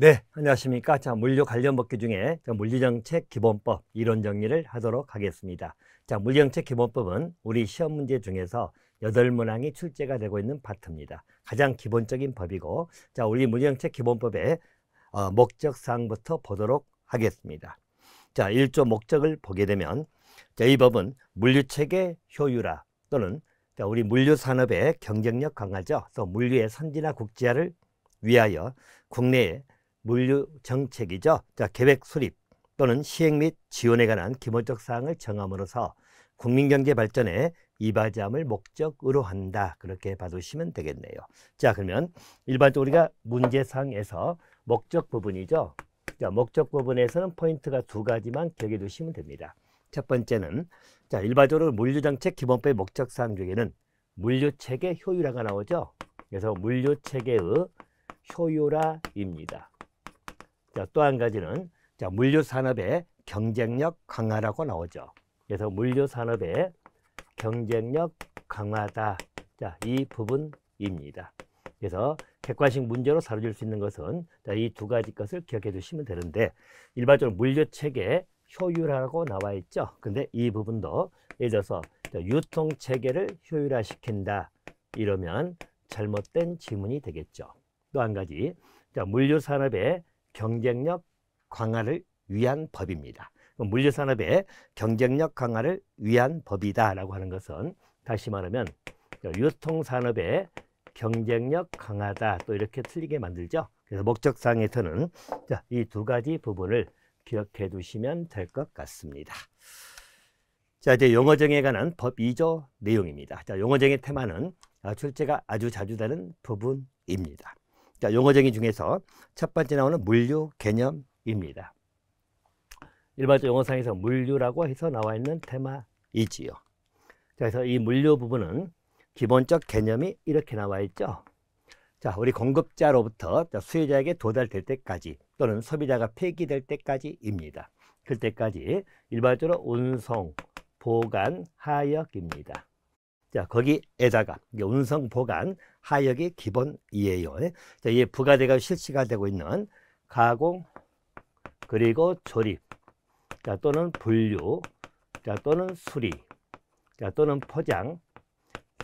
네, 안녕하십니까. 자, 물류 관련 법규 중에 물류정책 기본법 이론 정리를 하도록 하겠습니다. 자, 물류정책 기본법은 우리 시험 문제 중에서 8문항이 출제가 되고 있는 파트입니다. 가장 기본적인 법이고, 자, 우리 물류정책 기본법의 목적사항부터 보도록 하겠습니다. 자, 1조 목적을 보게 되면, 자, 이 법은 물류체계 효율화 또는 우리 물류산업의 경쟁력 강화죠. 그래서 물류의 선진화 국제화를 위하여 국내에 물류 정책이죠. 자, 계획 수립 또는 시행 및 지원에 관한 기본적 사항을 정함으로써 국민경제 발전에 이바지함을 목적으로 한다. 그렇게 봐두시면 되겠네요. 자, 그러면 일반적으로 우리가 문제상에서 목적 부분이죠. 자, 목적 부분에서는 포인트가 2가지만 기억해 두시면 됩니다. 첫 번째는, 자, 일반적으로 물류정책 기본법의 목적사항 중에는 물류체계 효율화가 나오죠. 그래서 물류체계의 효율화입니다. 자, 또 한 가지는, 자, 물류산업의 경쟁력 강화라고 나오죠. 그래서 물류산업의 경쟁력 강화다. 자, 이 부분입니다. 그래서 객관식 문제로 사로질 수 있는 것은, 자, 이 2가지 것을 기억해 두시면 되는데, 일반적으로 물류체계 효율화라고 나와 있죠. 근데 이 부분도 예를 들어서 유통체계를 효율화시킨다. 이러면 잘못된 지문이 되겠죠. 또 한 가지, 자, 물류산업의 경쟁력 강화를 위한 법입니다. 물류산업의 경쟁력 강화를 위한 법이다라고 하는 것은, 다시 말하면 유통산업의 경쟁력 강화다. 또 이렇게 틀리게 만들죠. 그래서 목적사항에서는, 자, 이 2가지 부분을 기억해 두시면 될 것 같습니다. 자, 이제 용어정의에 관한 법 2조 내용입니다. 자, 용어정의 테마는 출제가 아주 자주 되는 부분입니다. 자, 용어정의 중에서 첫 번째 나오는 물류 개념입니다. 일반적 용어상에서 물류라고 해서 나와 있는 테마이지요. 자, 그래서 이 물류 부분은 기본적 개념이 이렇게 나와 있죠. 자, 우리 공급자로부터 수요자에게 도달될 때까지 또는 소비자가 폐기될 때까지입니다. 그때까지 일반적으로 운송, 보관, 하역입니다. 자, 거기에다가 운송, 보관, 하역이 기본이에요. 자, 이게 부가되가 실시가 되고 있는 가공, 그리고 조립, 자, 또는 분류, 자, 또는 수리, 자, 또는 포장,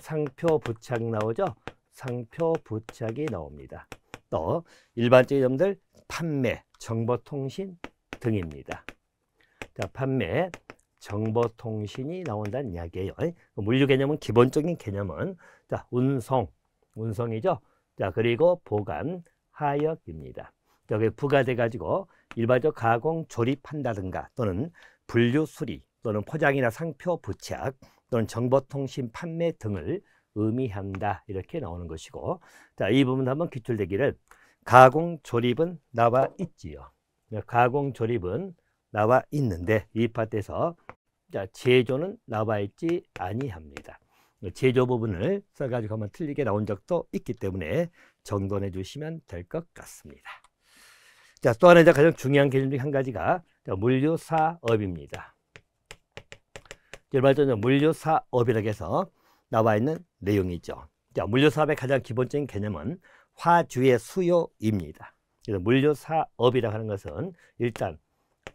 상표 부착 나오죠. 상표 부착이 나옵니다. 또 일반적인 점들 판매, 정보통신 등입니다. 자, 판매, 정보통신이 나온다는 이야기예요. 물류 개념은 기본적인 개념은, 자, 운송이죠. 자, 그리고 보관, 하역입니다. 여기 부가돼 가지고 일반적 가공, 조립한다든가 또는 분류, 수리 또는 포장이나 상표 부착 또는 정보통신 판매 등을 의미한다. 이렇게 나오는 것이고, 자, 이 부분 한번 기출되기를 가공, 조립은 나와 있지요. 가공, 조립은 나와 있는데 이 파트에서, 자, 제조는 나와 있지 아니합니다. 제조 부분을 써가지고 한번 틀리게 나온 적도 있기 때문에 정돈해 주시면 될 것 같습니다. 자, 또 하나 가장 중요한 개념 중 한 가지가 물류사업입니다. 일반적으로 물류사업이라고 해서 나와 있는 내용이죠. 자, 물류사업의 가장 기본적인 개념은 화주의 수요입니다. 그래서 물류사업이라고 하는 것은 일단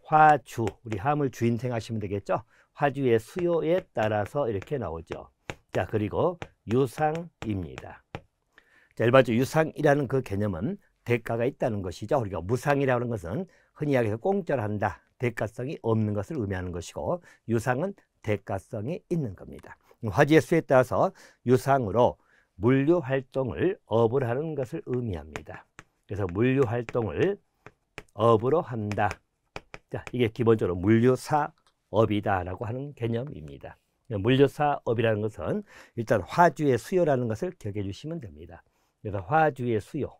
화주, 우리 화물 주인 생각하시면 되겠죠. 화주의 수요에 따라서 이렇게 나오죠. 자, 그리고 유상입니다. 자, 일반적으로 유상이라는 그 개념은 대가가 있다는 것이죠. 우리가 무상이라고 하는 것은 흔히 이야기해서 공짜로 한다, 대가성이 없는 것을 의미하는 것이고, 유상은 대가성이 있는 겁니다. 화주의 수요에 따라서 유상으로 물류 활동을 업을 하는 것을 의미합니다. 그래서 물류 활동을 업으로 한다. 자, 이게 기본적으로 물류사업이다라고 하는 개념입니다. 물류사업이라는 것은 일단 화주의 수요라는 것을 기억해 주시면 됩니다. 그래서 화주의 수요,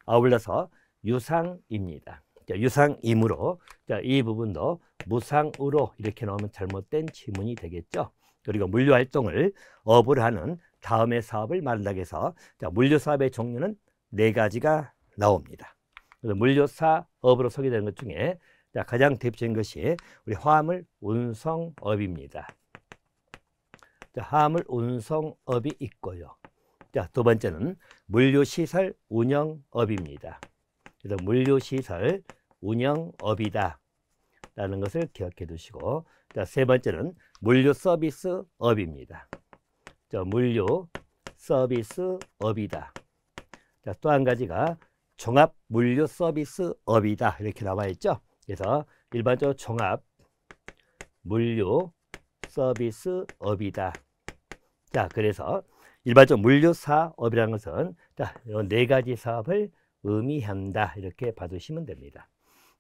아울러서 유상입니다. 자, 유상이므로, 자, 이 부분도 무상으로 이렇게 나오면 잘못된 지문이 되겠죠. 그리고 물류활동을 업을 하는 다음의 사업을 말한다고 해서, 자, 물류사업의 종류는 4가지가 나옵니다. 그래서 물류사업으로 소개되는 것 중에, 자, 가장 대표적인 것이 우리 화물 운송업입니다. 자, 화물 운송업이 있고요. 자, 두 번째는 물류시설 운영업입니다. 그래서 물류시설 운영업이다 라는 것을 기억해 두시고, 자, 세 번째는 물류서비스업입니다. 자, 물류서비스업이다. 자, 또 한 가지가 종합물류서비스업이다 이렇게 나와 있죠. 그래서 일반적으로 종합물류서비스업이다. 자, 그래서 일반적으로 물류사업이라는 것은 자, 네 가지 사업을 의미한다 이렇게 봐두시면 됩니다.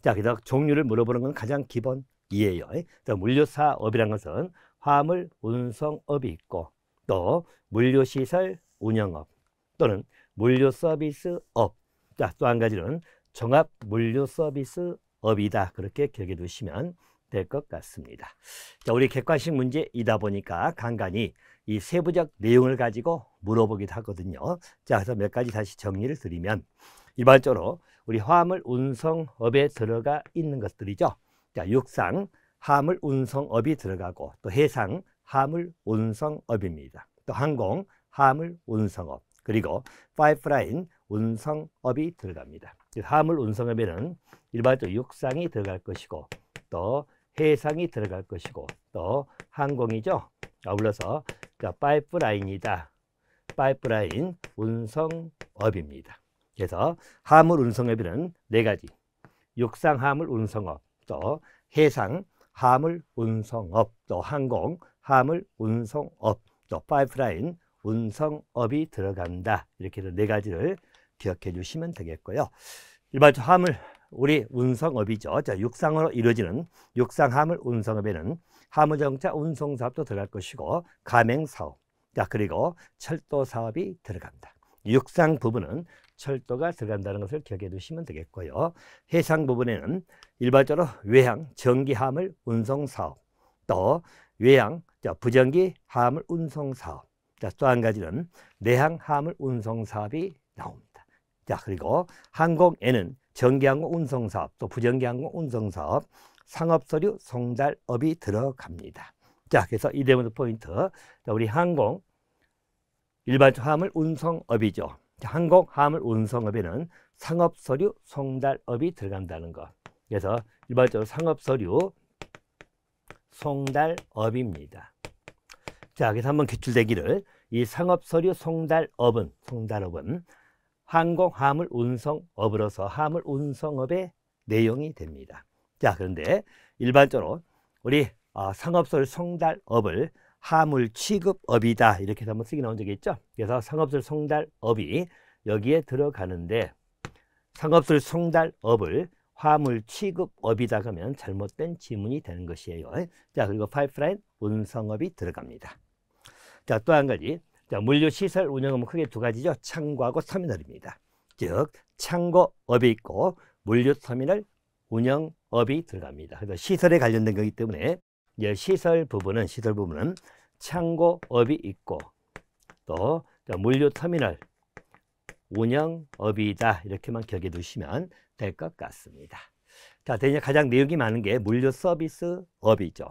자, 그래서 종류를 물어보는 건 가장 기본이에요. 물류사업이라는 것은 화물 운송업이 있고, 또 물류시설 운영업 또는 물류서비스업, 자, 또 한 가지는 종합물류서비스업이다. 그렇게 기억해 두시면 될 것 같습니다. 자, 우리 객관식 문제이다 보니까 간간히 이 세부적 내용을 가지고 물어보기도 하거든요. 자, 그래서 몇 가지 다시 정리를 드리면, 일반적으로 우리 화물 운송업에 들어가 있는 것들이죠. 자, 육상 화물 운송업이 들어가고, 또 해상 화물 운송업입니다. 또 항공 화물 운송업, 그리고 파이프라인 운송업이 들어갑니다. 화물 운송업에는 일반적으로 육상이 들어갈 것이고, 또 해상이 들어갈 것이고, 또 항공이죠. 아울러서 파이프라인이다. 파이프라인 운송업입니다. 그래서 화물 운송업에는 네 가지, 육상 화물 운송업, 또 해상 화물 운송업, 또 항공 화물 운송업, 또 파이프라인 운송업이 들어간다. 이렇게 해서 네 가지를 기억해 주시면 되겠고요. 일반적으로 화물 우리 운송업이죠. 자, 육상으로 이루어지는 육상 화물 운송업에는 화물정차 운송사업도 들어갈 것이고, 가맹사업, 자, 그리고 철도 사업이 들어간다. 육상 부분은 철도가 들어간다는 것을 기억해 두시면 되겠고요. 해상 부분에는 일반적으로 외항 전기 화물 운송 사업, 또 외항 부전기 화물 운송 사업, 자, 또 한 가지는 내항 화물 운송 사업이 나옵니다. 자, 그리고 항공에는 전기항공 운송 사업, 또 부전기항공 운송 사업, 상업서류 송달업이 들어갑니다. 자, 그래서 이 대문의 포인트, 자, 우리 항공 일반적 화물 운송업이죠. 항공 화물 운송업에는 상업서류 송달업이 들어간다는 것. 그래서 일반적으로 상업서류 송달업입니다. 자, 그래서 한번 기출되기를, 이 상업서류 송달업은 항공 화물 운송업으로서 화물 운송업의 내용이 됩니다. 자, 그런데 일반적으로 우리 상업서류 송달업을 화물 취급업이다 이렇게 한번 쓰기 나온 적이 있죠. 그래서 상업서류 송달업이 여기에 들어가는데, 상업서류 송달업을 화물 취급업이다 그러면 잘못된 지문이 되는 것이에요. 자, 그리고 파이프라인 운송업이 들어갑니다. 자, 또 한 가지, 자, 물류시설 운영업은 크게 두 가지죠. 창고하고 터미널입니다. 즉 창고업이 있고 물류터미널 운영업이 들어갑니다. 그래서 시설에 관련된 거기 때문에 시설 부분은 창고업이 있고, 또 물류터미널 운영업이다 이렇게만 기억해 두시면 될 것 같습니다. 자, 이제 가장 내용이 많은 게 물류서비스업이죠.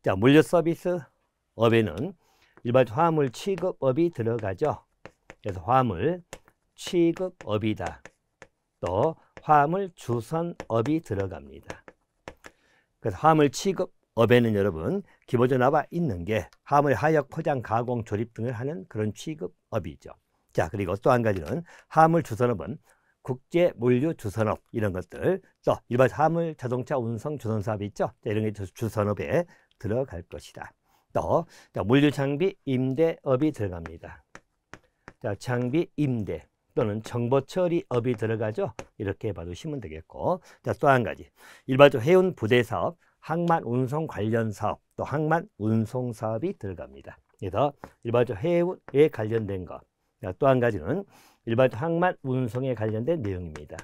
자, 물류서비스업에는 일반 화물 취급업이 들어가죠. 그래서 화물 취급업이다. 또 화물 주선업이 들어갑니다. 그래서 화물 취급업에는 여러분 기본적으로 나와 있는 게 화물 하역, 포장, 가공, 조립 등을 하는 그런 취급업이죠. 자, 그리고 또 한 가지는 화물 주선업은 국제 물류 주선업 이런 것들, 또 일반 화물 자동차 운송 주선 사업이 있죠. 자, 이런 게 주선업에 들어갈 것이다. 또 물류 장비 임대업이 들어갑니다. 자, 장비 임대 또는 정보 처리업이 들어가죠. 이렇게 봐두시면 되겠고, 자, 또 한 가지 일반적으로 해운 부대 사업, 항만 운송 관련 사업, 또 항만 운송 사업이 들어갑니다. 그래서 일반적으로 해운에 관련된 것. 또 한 가지는 일반적으로 항만 운송에 관련된 내용입니다.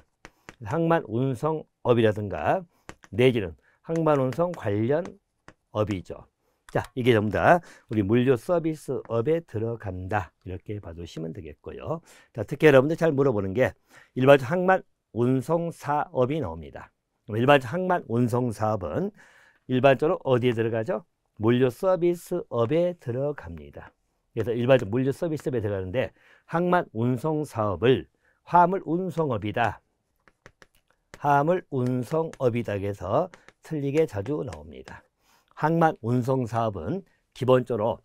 항만 운송업이라든가 내지는 항만 운송 관련 업이죠. 자, 이게 전부 다 우리 물류 서비스업에 들어간다 이렇게 봐두시면 되겠고요. 자, 특히 여러분들 잘 물어보는 게 일반적 항만 운송 사업이 나옵니다. 일반적 항만 운송 사업은 일반적으로 어디에 들어가죠? 물류 서비스업에 들어갑니다. 그래서 일반적 물류 서비스업에 들어가는데, 항만 운송 사업을 화물 운송업이다. 화물 운송업이다 해서 틀리게 자주 나옵니다. 항만 운송 사업은 기본적으로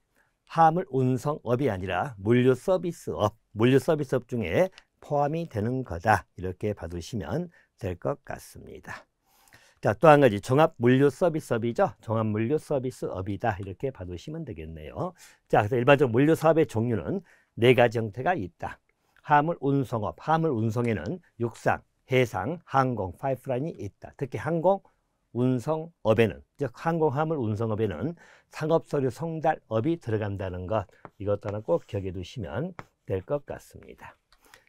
화물 운송업이 아니라 물류 서비스업, 물류 서비스업 중에 포함이 되는 거다. 이렇게 봐두시면 될 것 같습니다. 자, 또 한 가지 종합 물류 서비스업이죠. 종합 물류 서비스업이다. 이렇게 봐두시면 되겠네요. 자, 그래서 일반적으로 물류 사업의 종류는 4가지 형태가 있다. 화물 운송업, 화물 운송에는 육상, 해상, 항공, 파이프라인이 있다. 특히 항공 운송업에는, 즉 항공 화물 운송업에는 상업서류 송달업이 들어간다는 것, 이것 또한 꼭 기억해 두시면 될 것 같습니다.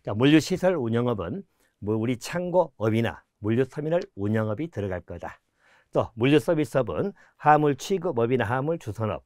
자, 물류시설 운영업은 우리 창고업이나 물류터미널 운영업이 들어갈 거다. 또 물류서비스업은 화물 취급업이나 화물 주선업,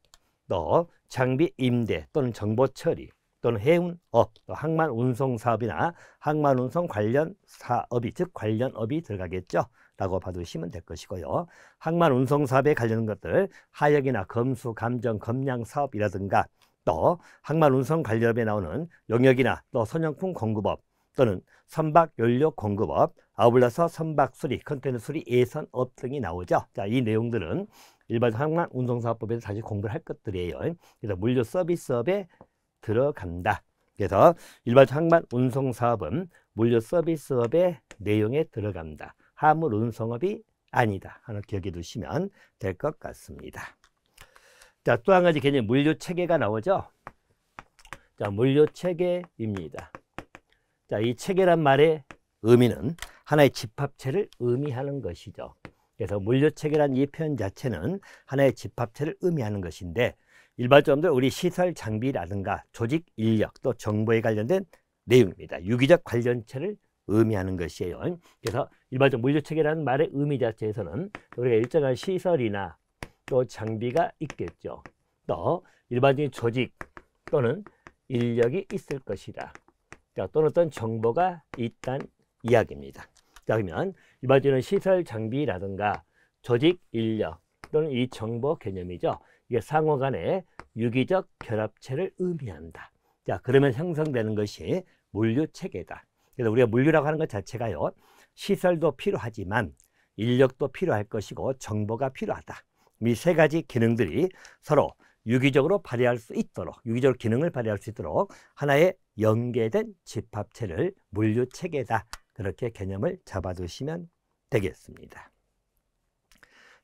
또 장비 임대 또는 정보 처리, 또는 해운업, 또 항만 운송 사업이나 항만 운송 관련 사업이, 즉 관련업이 들어가겠죠. 라고 봐두시면 될 것이고요. 항만 운송 사업에 관련된 것들, 하역이나 검수, 감정, 검량 사업이라든가, 또 항만 운송 관련업에 나오는 용역이나 또 소형품 공급업, 또는 선박 연료 공급업, 아울러서 선박 수리, 컨테이너 수리 예선업 등이 나오죠. 자, 이 내용들은 일반 항만 운송사업법에서 다시 공부를 할 것들이에요. 그래서 물류 서비스업에 들어간다. 그래서 일반 항만 운송사업은 물류 서비스업의 내용에 들어간다. 화물 운송업이 아니다 하나 기억해 두시면 될 것 같습니다. 자, 또 한 가지 개념 물류 체계가 나오죠. 자, 물류 체계입니다. 자, 이 체계란 말의 의미는 하나의 집합체를 의미하는 것이죠. 그래서 물류 체계란 이 표현 자체는 하나의 집합체를 의미하는 것인데, 일반적으로 우리 시설 장비라든가 조직 인력 또 정보에 관련된 내용입니다. 유기적 관련체를 의미하는 것이에요. 그래서 일반적 물류 체계라는 말의 의미 자체에서는 우리가 일정한 시설이나 또 장비가 있겠죠. 또 일반적인 조직 또는 인력이 있을 것이다. 자, 또는 어떤 정보가 있다는 이야기입니다. 자, 그러면 일반적인 시설 장비라든가 조직 인력 또는 이 정보 개념이죠. 이게 상호 간의 유기적 결합체를 의미한다. 자, 그러면 형성되는 것이 물류 체계다. 그래서 우리가 물류라고 하는 것 자체가요, 시설도 필요하지만 인력도 필요할 것이고 정보가 필요하다. 이 세 가지 기능들이 서로 유기적으로 발휘할 수 있도록, 유기적으로 기능을 발휘할 수 있도록 하나의 연계된 집합체를 물류 체계다. 그렇게 개념을 잡아두시면 되겠습니다.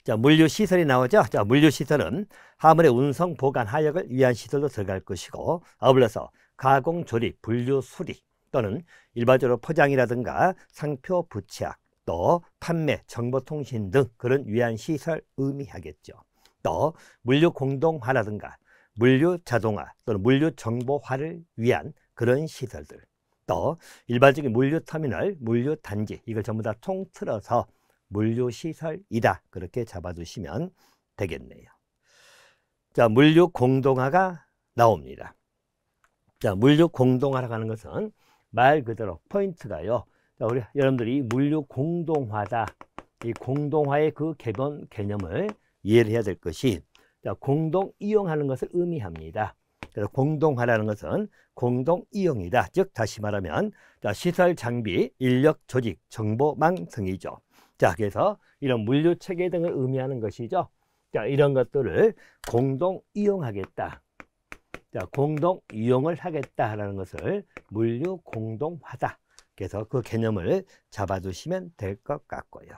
자, 물류 시설이 나오죠. 자, 물류 시설은 화물의 운송, 보관, 하역을 위한 시설도 들어갈 것이고, 아울러서 가공, 조립, 분류, 수리 또는 일반적으로 포장이라든가 상표 부착, 또 판매, 정보통신 등 그런 위한 시설 의미하겠죠. 또 물류 공동화라든가 물류 자동화 또는 물류 정보화를 위한 그런 시설들, 또 일반적인 물류 터미널, 물류 단지, 이걸 전부 다 통틀어서 물류 시설이다. 그렇게 잡아두시면 되겠네요. 자, 물류 공동화가 나옵니다. 자, 물류 공동화라고 하는 것은 말 그대로 포인트가요, 자, 우리 여러분들이 물류 공동화다, 이 공동화의 그 기본 개념을 이해를 해야 될 것이, 자, 공동 이용하는 것을 의미합니다. 그래서 공동화라는 것은 공동 이용이다. 즉 다시 말하면, 자, 시설 장비, 인력, 조직, 정보망 등이죠. 자, 그래서 이런 물류 체계 등을 의미하는 것이죠. 자, 이런 것들을 공동 이용하겠다. 자, 공동 이용을 하겠다라는 것을 물류 공동화다. 그래서 그 개념을 잡아두시면 될 것 같고요.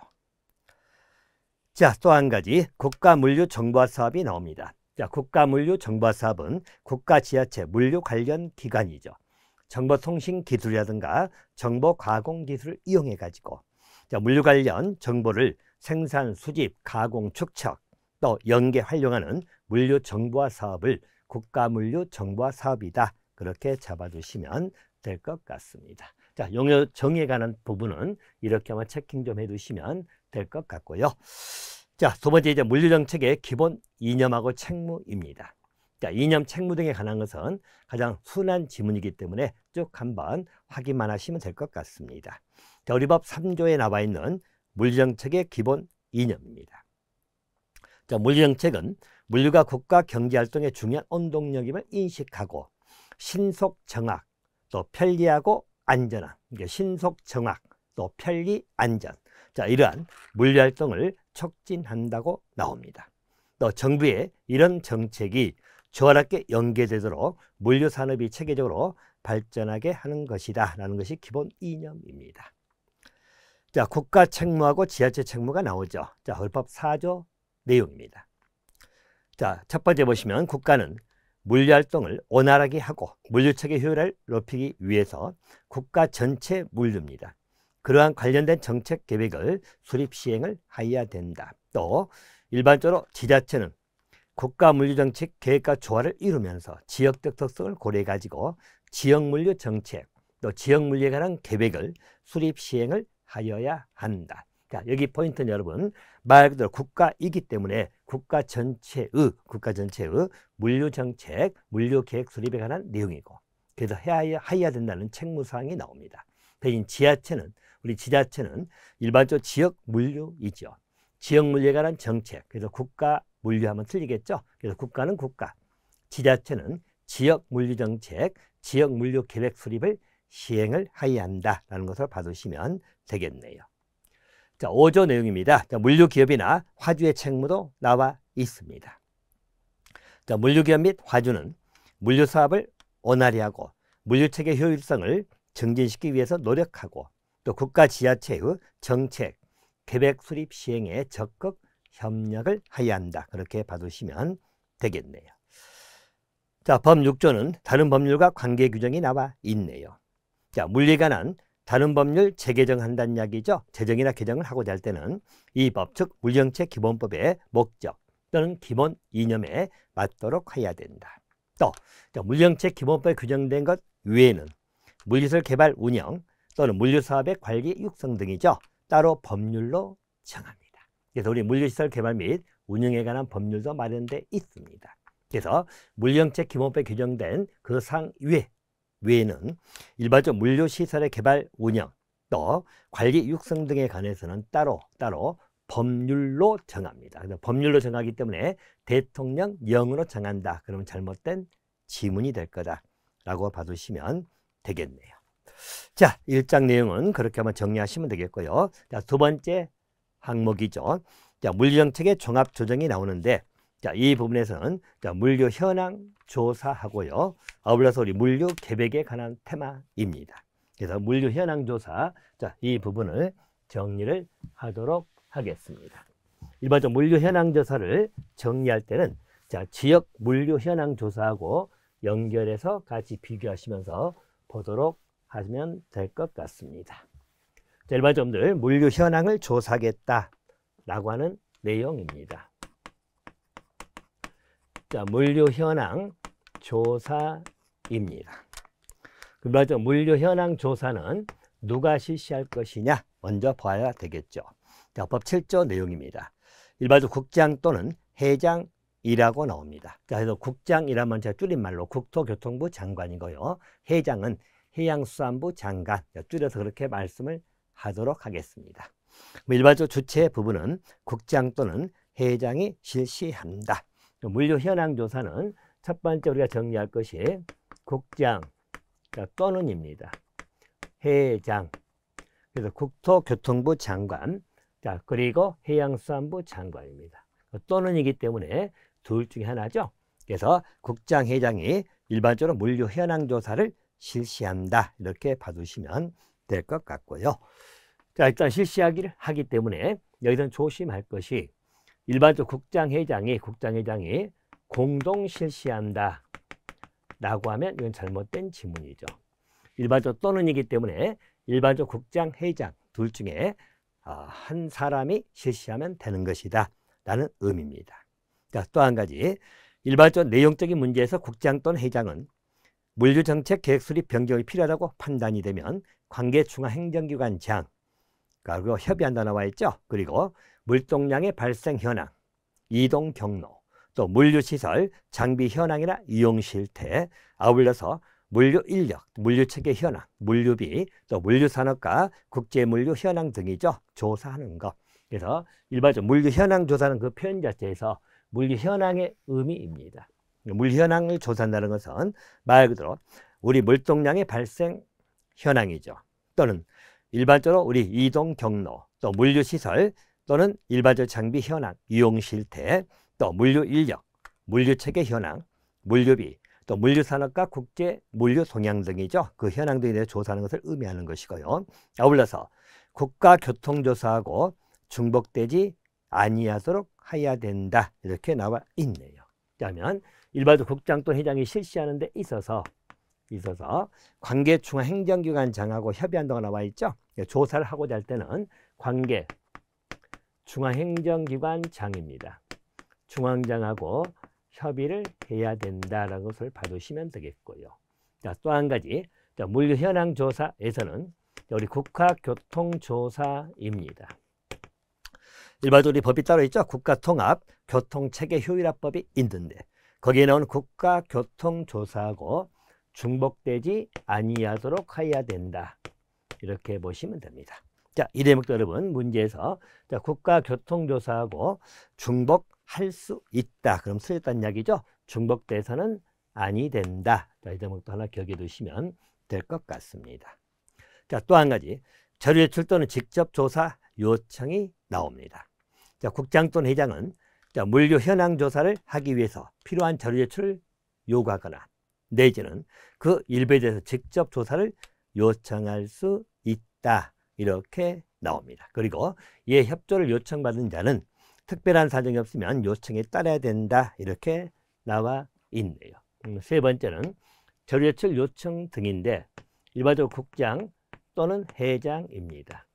자, 또 한 가지 국가 물류 정보화 사업이 나옵니다. 자, 국가 물류 정보화 사업은 국가 지자체 물류 관련 기관이죠. 정보통신 기술이라든가 정보 가공 기술을 이용해 가지고, 자, 물류 관련 정보를 생산, 수집, 가공, 축적, 또 연계 활용하는 물류 정보화 사업을 국가 물류 정보화 사업이다. 그렇게 잡아두시면 될 것 같습니다. 자, 용어 정의에 관한 부분은 이렇게 한번 체킹 좀 해두시면 될 것 같고요. 자, 두 번째 이제 물류정책의 기본 이념하고 책무입니다. 자, 이념, 책무 등에 관한 것은 가장 순한 지문이기 때문에 쭉 한번 확인만 하시면 될 것 같습니다. 자, 우리 법 3조에 나와 있는 물류정책의 기본 이념입니다. 자, 물류정책은 물류가 국가 경제활동의 중요한 원동력임을 인식하고 신속 정확, 또 편리하고 안전한, 신속 정확, 또 편리 안전, 자, 이러한 물류활동을 촉진한다고 나옵니다. 또 정부의 이런 정책이 조화롭게 연계되도록 물류산업이 체계적으로 발전하게 하는 것이다 라는 것이 기본 이념입니다. 자, 국가 책무하고 지자체 책무가 나오죠. 자, 헌법 4조 내용입니다. 자, 첫 번째 보시면 국가는 물류활동을 원활하게 하고 물류체계 효율을 높이기 위해서 국가 전체 물류입니다. 그러한 관련된 정책 계획을 수립 시행을 하여야 된다. 또 일반적으로 지자체는 국가 물류정책 계획과 조화를 이루면서 지역적 특성을 고려해 가지고 지역 물류 정책 또 지역 물류에 관한 계획을 수립 시행을 하여야 한다. 자, 여기 포인트는 여러분 말 그대로 국가이기 때문에 국가 전체의 물류 정책, 물류 계획 수립에 관한 내용이고 그래서 해야 된다는 책무사항이 나옵니다. 대신 우리 지자체는 일반적으로 지역 물류이죠. 지역 물류에 관한 정책, 그래서 국가 물류하면 틀리겠죠. 그래서 국가는 국가, 지자체는 지역 물류 정책, 지역 물류 계획 수립을 시행을 하여야 한다라는 것을 봐두시면 되겠네요. 자, 5조 내용입니다. 자, 물류기업이나 화주의 책무도 나와 있습니다. 자, 물류기업 및 화주는 물류사업을 원활히 하고 물류체계 효율성을 증진시키기 위해서 노력하고 또 국가 지자체의 정책, 계획 수립 시행에 적극 협력을 하여야 한다. 그렇게 봐두시면 되겠네요. 자, 법 6조는 다른 법률과 관계 규정이 나와 있네요. 자, 물리에 관한 다른 법률 재개정한다는 이야기죠. 제정이나 개정을 하고자 할 때는 이 법, 즉 물정책 기본법의 목적 또는 기본 이념에 맞도록 해야 된다. 또 물정책 기본법에 규정된 것 외에는 물류시설 개발 운영 또는 물류사업의 관리 육성 등이죠. 따로 법률로 정합니다. 그래서 우리 물류시설 개발 및 운영에 관한 법률도 마련되어 있습니다. 그래서 물정책 기본법에 규정된 그 사항 외에는 일반적 물류시설의 개발 운영 또 관리 육성 등에 관해서는 따로 법률로 정합니다. 그래서 법률로 정하기 때문에 대통령령으로 정한다. 그러면 잘못된 지문이 될 거다라고 봐두시면 되겠네요. 자, 1장 내용은 그렇게 한번 정리하시면 되겠고요. 자, 두 번째 항목이죠. 자, 물류정책의 종합조정이 나오는데 자, 이 부분에서는 자, 물류 현황 조사하고요. 아울러서 우리 물류 계획에 관한 테마입니다. 그래서 물류 현황 조사, 자, 이 부분을 정리를 하도록 하겠습니다. 일반적으로 물류 현황 조사를 정리할 때는 자, 지역 물류 현황 조사하고 연결해서 같이 비교하시면서 보도록 하시면 될 것 같습니다. 자, 일반적으로 물류 현황을 조사하겠다라고 하는 내용입니다. 자, 물류 현황 조사입니다. 일반적으로 물류 현황 조사는 누가 실시할 것이냐 먼저 봐야 되겠죠. 자, 법 7조 내용입니다. 일반적으로 국장 또는 회장이라고 나옵니다. 자, 그래서 국장이라면 제가 줄임말로 국토교통부 장관이고요. 회장은 해양수산부 장관, 줄여서 그렇게 말씀을 하도록 하겠습니다. 일반적으로 주체 부분은 국장 또는 회장이 실시한다. 물류 현황 조사는 첫 번째 우리가 정리할 것이 국장 또는입니다. 회장, 그래서 국토교통부 장관, 자, 그리고 해양수산부 장관입니다. 또는이기 때문에 둘 중에 하나죠. 그래서 국장, 회장이 일반적으로 물류 현황 조사를 실시한다. 이렇게 봐두시면 될 것 같고요. 자, 일단 실시하기를 하기 때문에 여기서는 조심할 것이 일반적으로 국장, 회장이 공동 실시한다 라고 하면 이건 잘못된 지문이죠. 일반적으로 또는이기 때문에 일반적으로 국장, 회장 둘 중에 한 사람이 실시하면 되는 것이다 라는 의미입니다. 자, 또 한 가지 일반적으로 내용적인 문제에서 국장 또는 회장은 물류정책 계획 수립 변경이 필요하다고 판단이 되면 관계 중앙행정기관장 그리고 협의한다 나와 있죠. 그리고 물동량의 발생 현황, 이동 경로, 또 물류시설, 장비 현황이나 이용 실태, 아울러서 물류 인력, 물류체계 현황, 물류비, 또 물류산업과 국제물류 현황 등이죠. 조사하는 것. 그래서 일반적으로 물류 현황 조사는 그 표현 자체에서 물류 현황의 의미입니다. 물류 현황을 조사한다는 것은 말 그대로 우리 물동량의 발생 현황이죠. 또는 일반적으로 우리 이동 경로 또 물류시설 또는 일반적 장비 현황, 이용실태, 또 물류인력, 물류체계 현황, 물류비, 또 물류산업과 국제 물류 동향 등이죠. 그 현황 등에 대해 조사하는 것을 의미하는 것이고요. 아울러서 국가교통조사하고 중복되지 아니하도록 해야 된다. 이렇게 나와 있네요. 그러면 일반적 국장 또는 회장이 실시하는 데 있어서 관계 중앙행정기관장하고 협의한다고 나와 있죠. 조사를 하고자 할 때는 관계 중앙행정기관장입니다. 중앙장하고 협의를 해야 된다라는 것을 봐두시면 되겠고요. 자, 또 한 가지, 물류 현황 조사에서는 우리 국가교통조사입니다. 일반적으로 법이 따로 있죠. 국가통합 교통체계 효율화법이 있는데 거기에 나오는 국가교통조사하고 중복되지 아니하도록 해야 된다. 이렇게 보시면 됩니다. 자, 이 대목도 여러분 문제에서 국가교통조사하고 중복할 수 있다. 그럼 틀렸다는 이야기죠. 중복돼서는 아니 된다. 자, 이 대목도 하나 기억해 두시면 될 것 같습니다. 자, 또 한 가지, 자료 제출 또는 직접 조사 요청이 나옵니다. 자, 국장 또는 회장은 물류 현황 조사를 하기 위해서 필요한 자료 제출을 요구하거나 내지는 그 일부에 대해서 직접 조사를 요청할 수 있다. 이렇게 나옵니다. 그리고 이에 협조를 요청받은 자는 특별한 사정이 없으면 요청에 따라야 된다. 이렇게 나와 있네요. 세 번째는 자료 제출 요청 등인데 일반적으로 국장 또는 회장입니다.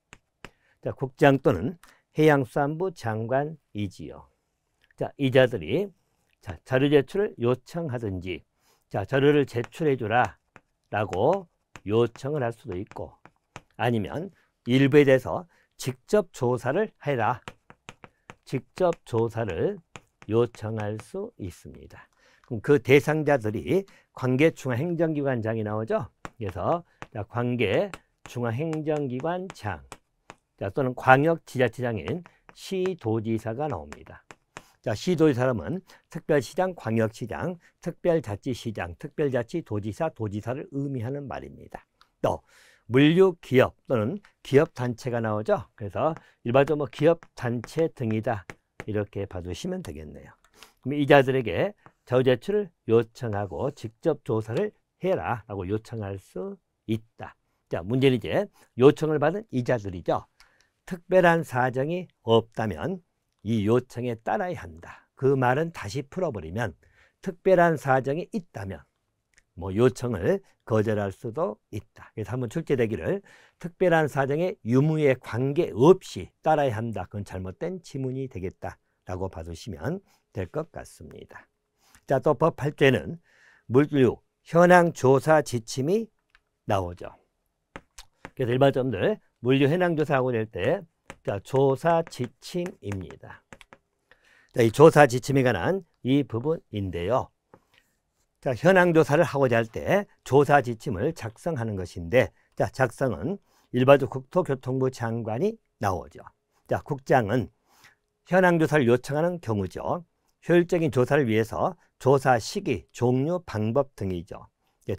자, 국장 또는 해양수산부 장관이지요. 자, 이자들이 자료 제출을 요청하든지 자료를 제출해 주라 라고 요청을 할 수도 있고 아니면 일부에 대해서 직접 조사를 해라. 직접 조사를 요청할 수 있습니다. 그럼 그 대상자들이 관계중앙행정기관장이 나오죠. 그래서 관계중앙행정기관장 또는 광역지자체장인 시도지사가 나옵니다. 자, 시도지사라면 특별시장, 광역시장, 특별자치시장, 특별자치도지사, 도지사를 의미하는 말입니다. 또 물류기업 또는 기업단체가 나오죠. 그래서 일반적으로 기업단체 등이다. 이렇게 봐두시면 되겠네요. 그럼 이자들에게 자료 제출을 요청하고 직접 조사를 해라 라고 요청할 수 있다. 자, 문제는 이제 요청을 받은 이자들이죠. 특별한 사정이 없다면 이 요청에 따라야 한다. 그 말은 다시 풀어버리면 특별한 사정이 있다면 요청을 거절할 수도 있다. 그래서 한번 출제되기를 특별한 사정에 유무에 관계없이 따라야 한다. 그건 잘못된 지문이 되겠다라고 봐두시면 될 것 같습니다. 자, 또 법 8조에는 물류 현황 조사 지침이 나오죠. 그래서 일반점들 물류 현황 조사하고 될 때 조사 지침입니다. 자, 이 조사 지침에 관한 이 부분인데요. 자, 현황 조사를 하고자 할 때 조사 지침을 작성하는 것인데 작성은 일반적 국토교통부 장관이 나오죠. 자, 국장은 현황 조사를 요청하는 경우죠. 효율적인 조사를 위해서 조사 시기, 종류, 방법 등이죠.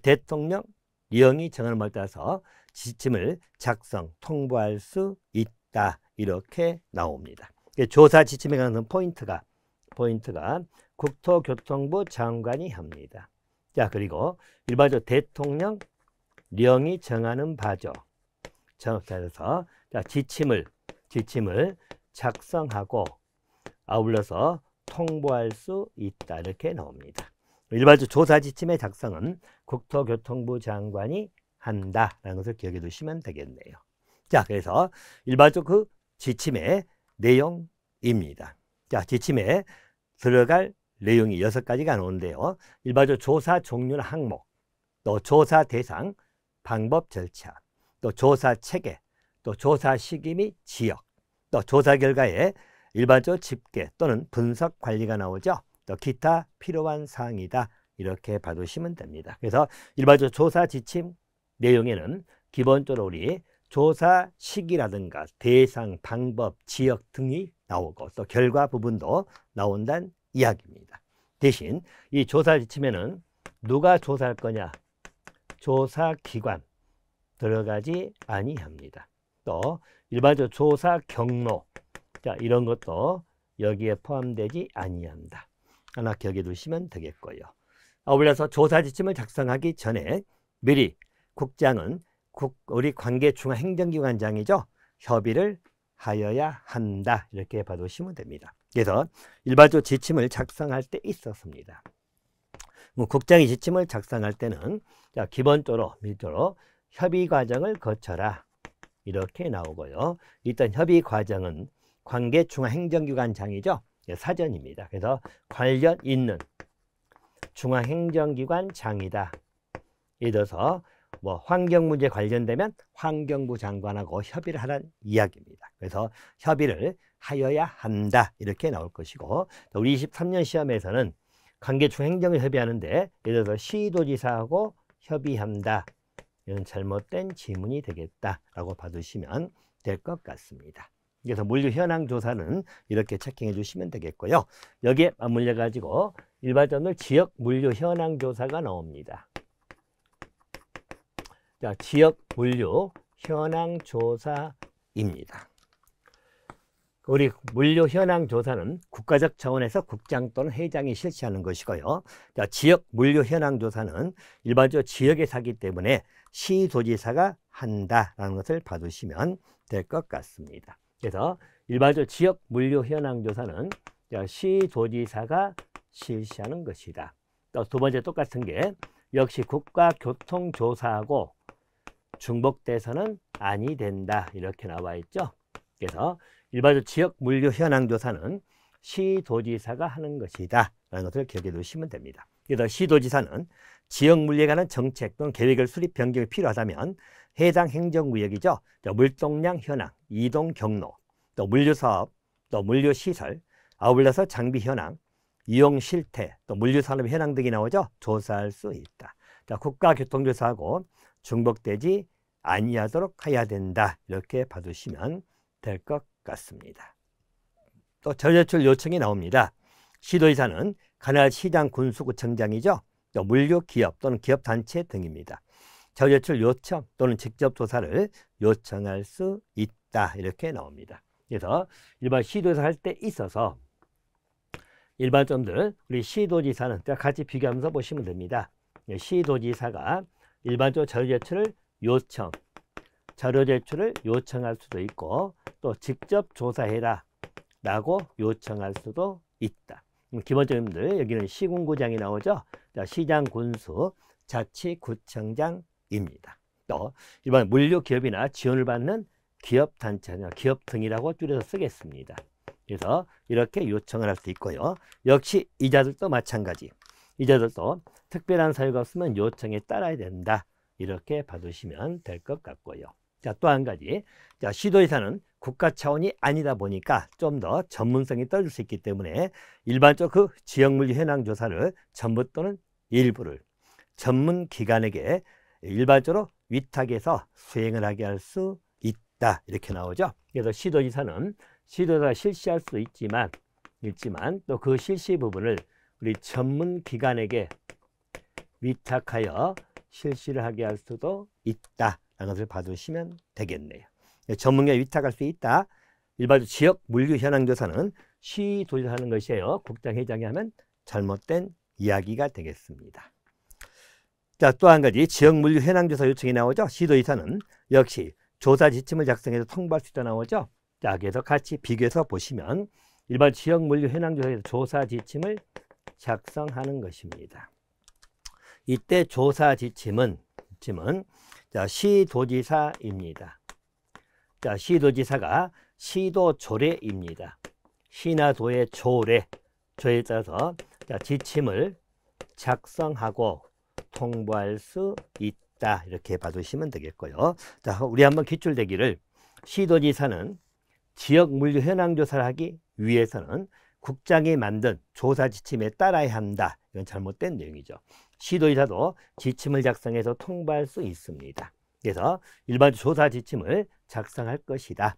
대통령 령이 정하는 바에 따라서 지침을 작성, 통보할 수 있다. 이렇게 나옵니다. 조사 지침에 관한 포인트가 국토교통부 장관이 합니다. 자, 그리고 일반적으로 대통령 령이 정하는 바죠. 그래서 지침을 작성하고 아울러서 통보할 수 있다. 이렇게 나옵니다. 일반적으로 조사 지침의 작성은 국토교통부 장관이 한다라는 것을 기억해 두시면 되겠네요. 자, 그래서 일반적으로 그 지침의 내용입니다. 자, 지침에 들어갈 내용이 6가지가 나오는데요. 일반적으로 조사 종류나 항목, 또 조사 대상, 방법 절차, 또 조사 체계, 또 조사 시기 및 지역, 또 조사 결과에 일반적으로 집계 또는 분석 관리가 나오죠. 또 기타 필요한 사항이다. 이렇게 봐두시면 됩니다. 그래서 일반적으로 조사 지침 내용에는 기본적으로 우리 조사 시기라든가 대상, 방법, 지역 등이 나오고 또 결과 부분도 나온다는 이야기입니다. 대신 이 조사 지침에는 누가 조사할 거냐? 조사 기관 들어가지 아니합니다. 또 일반적 조사 경로, 자, 이런 것도 여기에 포함되지 아니한다. 하나 기억해 두시면 되겠고요. 아울러서 조사 지침을 작성하기 전에 미리 국장은 우리 관계중앙행정기관장이죠. 협의를 하여야 한다. 이렇게 봐두시면 됩니다. 그래서 일반적 지침을 작성할 때 있었습니다. 국장이 지침을 작성할 때는 자, 기본적으로 협의 과정을 거쳐라. 이렇게 나오고요. 일단 협의 과정은 관계중앙행정기관장이죠. 사전입니다. 그래서 관련 있는 중앙행정기관장이다. 예를 들어서 뭐 환경문제 관련되면 환경부 장관하고 협의를 하라는 이야기입니다. 그래서 협의를 하여야 한다. 이렇게 나올 것이고, 우리 23년 시험에서는 관계중앙행정을 협의하는데 예를 들어서 시도지사하고 협의한다. 이런 잘못된 지문이 되겠다라고 봐두시면 될 것 같습니다. 그래서 물류 현황 조사는 이렇게 체킹해 주시면 되겠고요. 여기에 맞물려 가지고 일반적으로 지역 물류 현황 조사가 나옵니다. 자, 지역 물류 현황 조사입니다. 우리 물류 현황 조사는 국가적 차원에서 국장 또는 회장이 실시하는 것이고요. 자, 지역 물류 현황 조사는 일반적으로 지역에서 하기 때문에 시도지사가 한다라는 것을 봐두시면 될 것 같습니다. 그래서 일반적으로 지역 물류 현황 조사는 시도지사가 실시하는 것이다. 또 두 번째 똑같은 게 역시 국가교통조사하고 중복돼서는 아니 된다. 이렇게 나와 있죠. 그래서 일반적으로 지역 물류 현황 조사는 시도지사가 하는 것이다 라는 것을 기억해 두시면 됩니다. 그래서 시도지사는 지역 물류에 관한 정책 또는 계획을 수립 변경이 필요하다면 해당 행정구역이죠. 물동량 현황, 이동 경로, 또 물류사업, 또 물류시설, 아울러서 장비 현황, 이용 실태, 또 물류산업 현황 등이 나오죠. 조사할 수 있다. 자, 국가교통조사하고 중복되지 아니하도록 해야 된다. 이렇게 봐두시면 될 것 같습니다. 또 전제출 요청이 나옵니다. 시도지사는 관할 시장 군수구청장이죠. 또 물류기업 또는 기업단체 등입니다. 전제출 요청 또는 직접 조사를 요청할 수 있다. 이렇게 나옵니다. 그래서 일반 시도지사 할 때 있어서 일반점들 우리 시도지사는 같이 비교하면서 보시면 됩니다. 시도지사가 일반적으로 자료 제출을 요청할 수도 있고 또 직접 조사해라 라고 요청할 수도 있다. 기본적인 여기는 시군구장이 나오죠. 시장 군수 자치구청장입니다. 또 일반 물류기업이나 지원을 받는 기업단체나 기업 등이라고 줄여서 쓰겠습니다. 그래서 이렇게 요청을 할 수 있고요. 역시 이자들도 마찬가지. 이자들도 특별한 사유가 없으면 요청에 따라야 된다. 이렇게 봐두시면 될 것 같고요. 자, 또 한 가지. 자, 시도지사는 국가 차원이 아니다 보니까 좀 더 전문성이 떨어질 수 있기 때문에 일반적으로 그 지역물류 현황 조사를 전부 또는 일부를 전문기관에게 일반적으로 위탁해서 수행을 하게 할 수 있다. 이렇게 나오죠. 그래서 시도지사는 시도지사가 실시할 수 있지만 또 그 실시 부분을 우리 전문기관에게 위탁하여 실시를 하게 할 수도 있다. 라는 것을 봐두시면 되겠네요. 전문가에 위탁할 수 있다. 일반적으로 지역 물류 현황 조사는 시도지사 하는 것이에요. 국장회장이 하면 잘못된 이야기가 되겠습니다. 자, 또 한 가지 지역 물류 현황 조사 요청이 나오죠. 시도지사는 역시 조사 지침을 작성해서 통보할 수 있다 나오죠. 자, 그래서 같이 비교해서 보시면 일반 지역 물류 현황 조사에서 조사 지침을 작성하는 것입니다. 이때 조사 지침은 자, 시도지사입니다. 자, 시도지사가 시도 조례입니다. 시나 도의 조례에 따라서 자, 지침을 작성하고 통보할 수 있다. 이렇게 봐두시면 되겠고요. 자, 우리 한번 기출대기를 시도지사는 지역 물류 현황 조사를 하기 위해서는 국장이 만든 조사 지침에 따라야 한다. 이건 잘못된 내용이죠. 시도지사도 지침을 작성해서 통보할 수 있습니다. 그래서 일반 조사 지침을 작성할 것이다.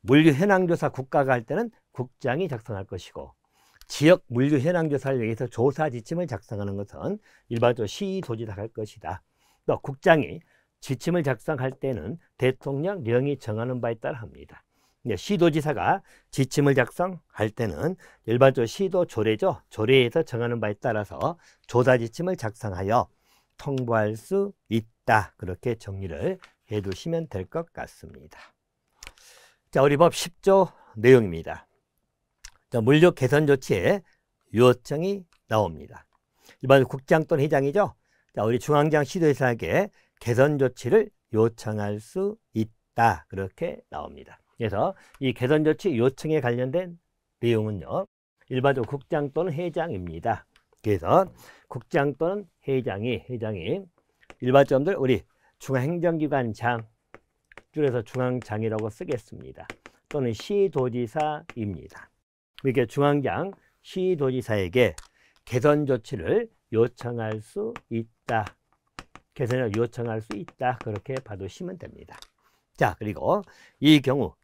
물류 현황 조사 국가가 할 때는 국장이 작성할 것이고 지역 물류 현황 조사를 위해서 조사 지침을 작성하는 것은 일반적으로 시도지사가 할 것이다. 또 국장이 지침을 작성할 때는 대통령령이 정하는 바에 따라 합니다. 시도지사가 지침을 작성할 때는 일반적으로 시도 조례죠. 조례에서 정하는 바에 따라서 조사 지침을 작성하여 통보할 수 있다. 그렇게 정리를 해 두시면 될 것 같습니다. 자, 우리 법 10조 내용입니다. 자, 물류 개선 조치에 요청이 나옵니다. 일반 국장 또는 회장이죠. 자, 우리 중앙장 시도지사에게 개선 조치를 요청할 수 있다. 그렇게 나옵니다. 그래서 이 개선 조치 요청에 관련된 내용은요, 일반적으로 국장 또는 회장입니다. 그래서 국장 또는 회장이 일반적으로 우리 중앙행정기관장, 줄여서 중앙장이라고 쓰겠습니다. 또는 시도지사입니다. 이렇게 중앙장 시도지사에게 개선 조치를 요청할 수 있다. 개선을 요청할 수 있다. 그렇게 봐두시면 됩니다. 자, 그리고 이 경우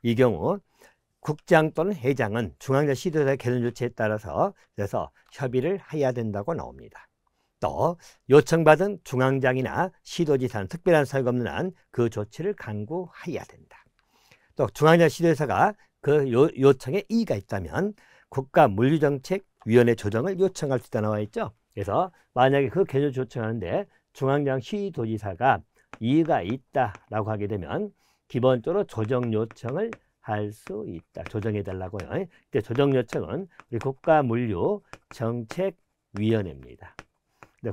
국장 또는 회장은 중앙장 시도지사의 개선 조치에 따라서 그래서 협의를 해야 된다고 나옵니다. 또 요청받은 중앙장이나 시도지사는 특별한 사유가 없는 한 그 조치를 강구해야 된다. 또 중앙장 시도지사가 그 요청에 이의가 있다면 국가물류정책위원회 조정을 요청할 수 있다 나와 있죠. 그래서 만약에 그 개선 요청하는데 중앙장 시도지사가 이의가 있다라고 하게 되면 기본적으로 조정 요청을 할 수 있다. 조정해 달라고요. 이때 조정 요청은 우리 국가물류정책위원회입니다.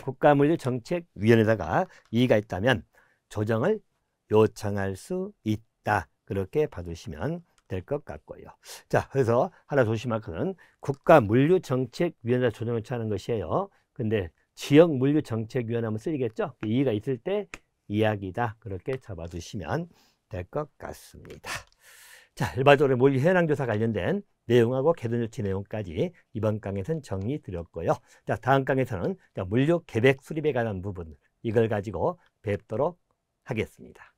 국가물류정책위원회에다가 이의가 있다면 조정을 요청할 수 있다. 그렇게 봐두시면 될 것 같고요. 자, 그래서 하나 조심할 것은 국가물류정책위원회 조정을 요청하는 것이에요. 근데 지역물류정책위원회 하면 쓰이겠죠? 이의가 있을 때 이야기다. 그렇게 잡아두시면 될 것 같습니다. 자, 일반적으로 물류 현황조사 관련된 내용하고 개선 조치 내용까지 이번 강의에서는 정리 드렸고요. 자, 다음 강의에서는 물류 계획 수립에 관한 부분 이걸 가지고 뵙도록 하겠습니다.